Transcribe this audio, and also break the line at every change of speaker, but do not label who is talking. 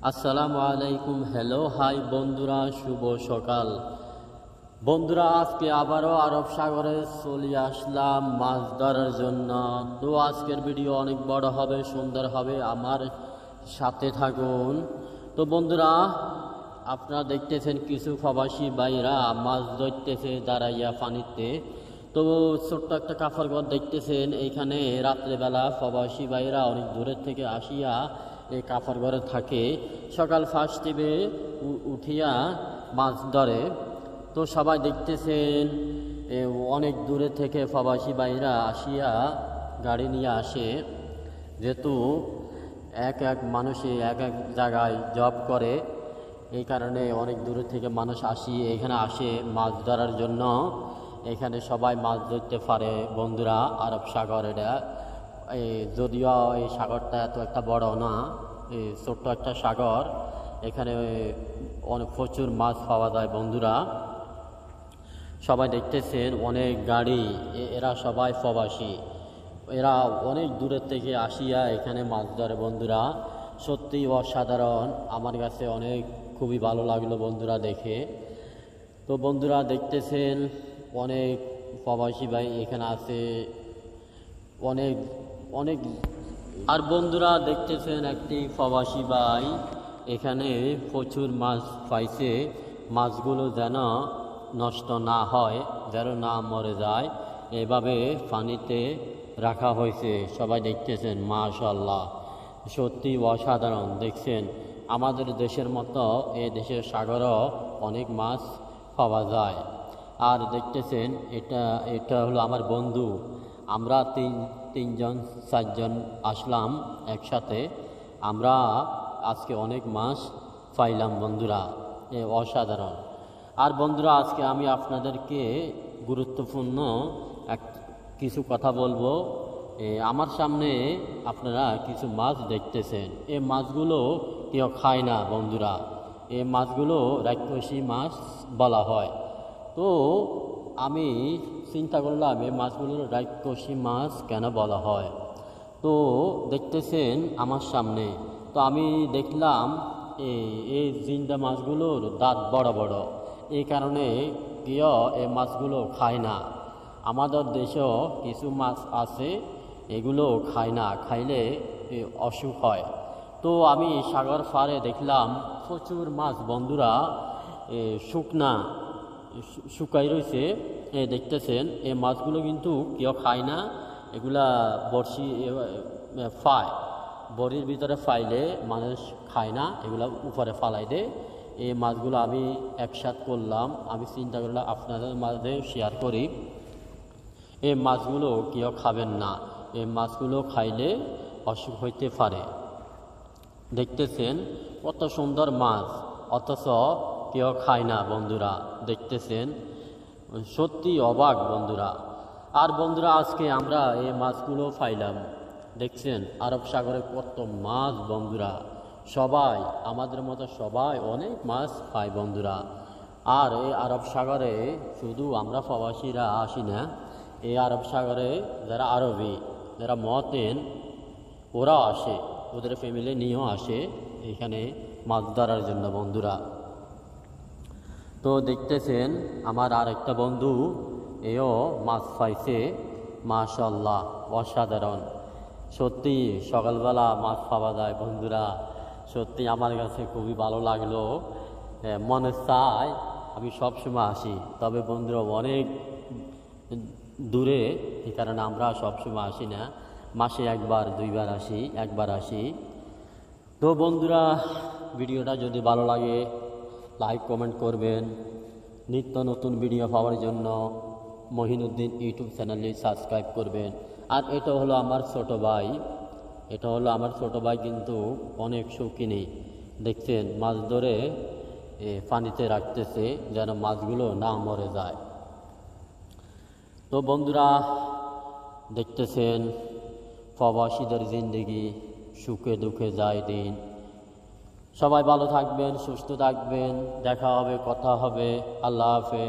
আসসালামু আলাইকুম। Hello hi বন্ধুরা, শুভ সকাল। বন্ধুরা, আজকে আবারও আরব সাগরে চলে আসলাম মাছ ধরার জন্য। তো আজকের ভিডিও অনেক বড় হবে, সুন্দর হবে, আমার সাথে থাকুন। তো বন্ধুরা, আপনারা দেখতেছেন কিছু প্রবাসী ভাইরা মাছ ধরতেছে দাঁড়াইয়া পানিতে। তো ছোট্ট একটা কাফর ঘর দেখতেছেন, এইখানে রাত্রেবেলা প্রবাসী ভাইরা অনেক দূরের থেকে আসিয়া এই কাফর ঘরে থাকে। সকাল ফার্স্ট টিভে উঠিয়া মাছ ধরে। তো সবাই দেখতেছেন অনেক দূরে থেকে প্রবাসী ভাইরা আসিয়া গাড়ি নিয়ে আসে, যেহেতু এক এক মানুষে এক এক জায়গায় জব করে, এই কারণে অনেক দূরে থেকে মানুষ এখানে আসে মাছ ধরার জন্য। এখানে সবাই মাছ ধরতে পারে বন্ধুরা। আরব সাগর এটা, যদিও এই সাগরটা এত একটা বড় না, ছোট্ট একটা সাগর। এখানে অনেক প্রচুর মাছ পাওয়া যায় বন্ধুরা। সবাই দেখতেছেন অনেক গাড়ি, এরা সবাই প্রবাসী, এরা অনেক দূরের থেকে আসিয়া এখানে মাছ ধরে বন্ধুরা। সত্যি অসাধারণ, আমার কাছে খুবই ভালো লাগলো বন্ধুরা দেখে। তো বন্ধুরা দেখতেছেন অনেক প্রবাসী ভাই এখানে আছে, অনেক অনেক। আর বন্ধুরা দেখতেছেন একটি প্রবাসী ভাই এখানে প্রচুর মাছ পাইছে। মাছগুলো যেন নষ্ট না হয়, যেন না মরে যায়, এভাবে পানিতে রাখা হয়েছে। সবাই দেখতেছেন, মাশাআল্লাহ, সত্যি অসাধারণ। দেখছেন আমাদের দেশের মতো এই দেশের সাগরও অনেক মাছ পাওয়া যায়। আর দেখতেছেন এটা এটা হলো আমার বন্ধু। আমরা তিনজন চারজন আসলাম একসাথে। আমরা আজকে অনেক মাছ পাইলাম বন্ধুরা, অসাধারণ। আর বন্ধুরা, আজকে আমি আপনাদেরকে গুরুত্বপূর্ণ কিছু কথা বলবো। আমার সামনে আপনারা কিছু মাছ দেখতেছেন, এই মাছগুলো কেউ খায় না বন্ধুরা। এই মাছগুলো রাক্ষসী মাছ বলা হয়। তো আমি চিন্তা করলাম এই মাছগুলোর রাক্ষসী মাছ কেন বলা হয়। তো দেখতেছেন আমার সামনে, তো আমি দেখলাম এই জিন্দা মাছগুলোর দাঁত বড় বড়, এই কারণে কেউ এই মাছগুলো খায় না। আমাদের দেশেও কিছু মাছ আছে, এগুলো খায় না, খাইলে অসুখ হয়। তো আমি সাগর পাড়ে দেখলাম প্রচুর মাছ বন্ধুরা, শুকাই রয়েছে। দেখতেছেন এই মাছগুলো কিন্তু কেউ খায় না, এগুলা বড়শি ফায়, বড়ির ভিতরে ফাইলে মানুষ খায় না, এগুলা উপরে ফালাই দেয়। এই মাছগুলো আমি একসাথ করলাম, আমি চিন্তা করলাম আপনাদের মাঝে শেয়ার করি। এই মাছগুলো কেউ খাবেন না, এই মাছগুলো খাইলে অসুখ হইতে পারে। দেখতেছেন কত সুন্দর মাছ, অথচ কেউ খায় না বন্ধুরা। দেখতেছেন সত্যি অবাক বন্ধুরা। আর বন্ধুরা, আজকে আমরা এই মাছগুলো পাইলাম। দেখছেন আরব সাগরে কত মাছ বন্ধুরা। সবাই আমাদের মতো সবাই অনেক মাছ পায় বন্ধুরা। আর এই আরব সাগরে শুধু আমরা প্রবাসীরা আসি না, এই আরব সাগরে যারা আরবি, যারা মতেন, ওরাও আসে, ওদের ফ্যামিলি নিয়েও আসে এখানে মাছ ধরার জন্য বন্ধুরা। তো দেখতেছেন আমার আর একটা বন্ধু, এও মাছ পাইছে। মাশাআল্লাহ, অসাধারণ। সত্যি সকালবেলা মাছ পাওয়া যায় বন্ধুরা, সত্যি আমার কাছে খুবই ভালো লাগলো। মনে চায় আমি সবসময় আসি, তবে বন্ধুরা অনেক দূরে, এই কারণে আমরা সবসময় আসি না, মাসে একবার দুইবার আসি, একবার আসি। তো বন্ধুরা, ভিডিওটা যদি ভালো লাগে লাইক কমেন্ট করবেন। নিত্য নতুন ভিডিও পাওয়ার জন্য মহিনুদ্দিন ইউটিউব চ্যানেলটি সাবস্ক্রাইব করবেন। আর এটা হলো আমার ছোট ভাই, এটা হলো আমার ছোট ভাই, কিন্তু অনেক শৌখিনী। দেখছেন মাছ ধরে পানিতে রাখতেছে যেন মাছগুলো না মরে যায়। তো বন্ধুরা দেখতেছেন প্রবাসীদের জিন্দেগি, সুখে দুঃখে যায় দিন। সবাই ভালো থাকবেন, সুস্থ থাকবেন, দেখা হবে, কথা হবে। আল্লাহ হাফেজ।